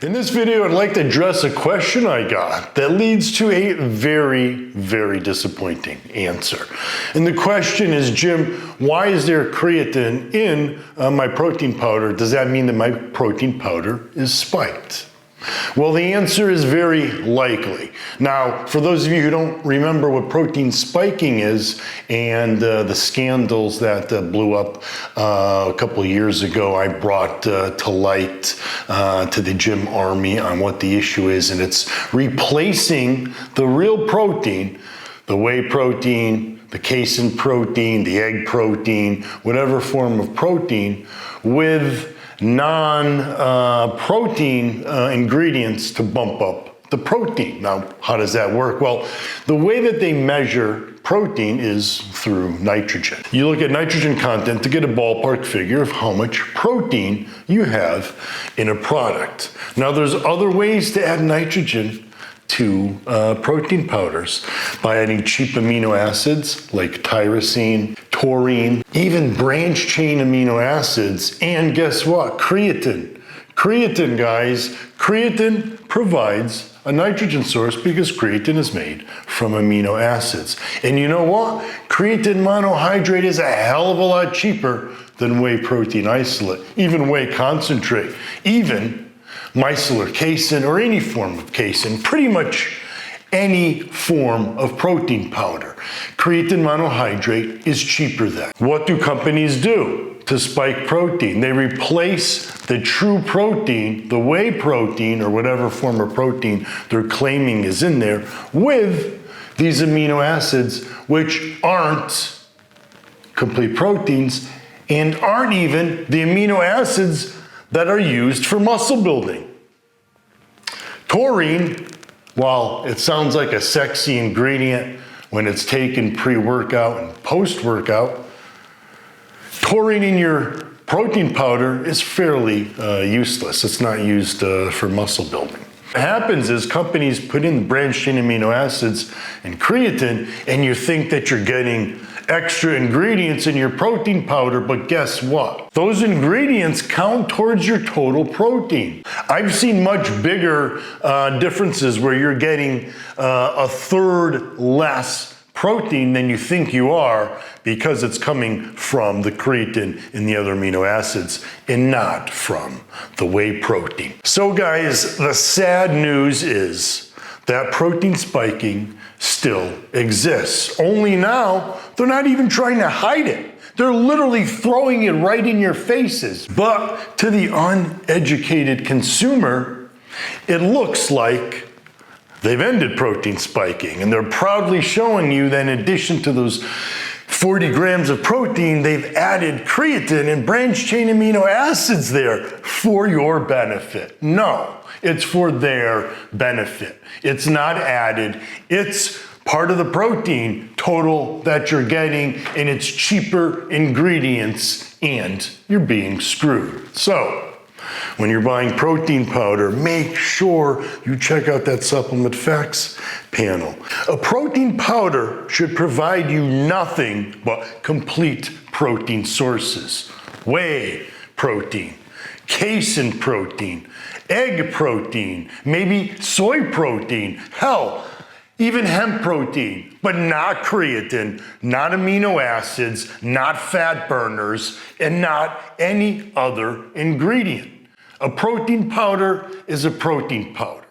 In this video, I'd like to address a question I got that leads to a very disappointing answer. And the question is, Jim, why is there creatine in my protein powder? Does that mean that my protein powder is spiked? Well, the answer is very likely. Now, for those of you who don't remember what protein spiking is and the scandals that blew up a couple of years ago, I brought to light to the gym army on what the issue is, and it's replacing the real protein, the whey protein, the casein protein, the egg protein, whatever form of protein, with non-protein ingredients to bump up the protein. Now, how does that work? Well, the way that they measure protein is through nitrogen. You look at nitrogen content to get a ballpark figure of how much protein you have in a product. Now, there's other ways to add nitrogen to protein powders by adding cheap amino acids like tyrosine, taurine, even branch chain amino acids, and guess what? Creatine. Creatine, guys, creatine provides a nitrogen source because creatine is made from amino acids. And you know what? Creatine monohydrate is a hell of a lot cheaper than whey protein isolate, even whey concentrate, even micellar casein or any form of casein, pretty much any form of protein powder. Creatine monohydrate is cheaper than. What do companies do to spike protein? They replace the true protein, the whey protein or whatever form of protein they're claiming is in there, with these amino acids, which aren't complete proteins and aren't even the amino acids that are used for muscle building. Taurine, while it sounds like a sexy ingredient when it's taken pre-workout and post-workout, taurine in your protein powder is fairly useless. It's not used for muscle building. What happens is companies put in branched chain amino acids and creatine, and you think that you're getting extra ingredients in your protein powder, but guess what? Those ingredients count towards your total protein. I've seen much bigger differences where you're getting a third less protein than you think you are because it's coming from the creatine and the other amino acids and not from the whey protein. So guys, the sad news is that protein spiking still exists. Only now, they're not even trying to hide it. They're literally throwing it right in your faces. But to the uneducated consumer, it looks like they've ended protein spiking, and they're proudly showing you that in addition to those 40 grams of protein, they've added creatine and branched chain amino acids there for your benefit. No, it's for their benefit. It's not added. It's part of the protein total that you're getting, and it's cheaper ingredients, and you're being screwed. So, when you're buying protein powder, make sure you check out that supplement facts panel. A protein powder should provide you nothing but complete protein sources. Whey protein, casein protein, egg protein, maybe soy protein, hell, even hemp protein, but not creatine, not amino acids, not fat burners, and not any other ingredient. A protein powder is a protein powder.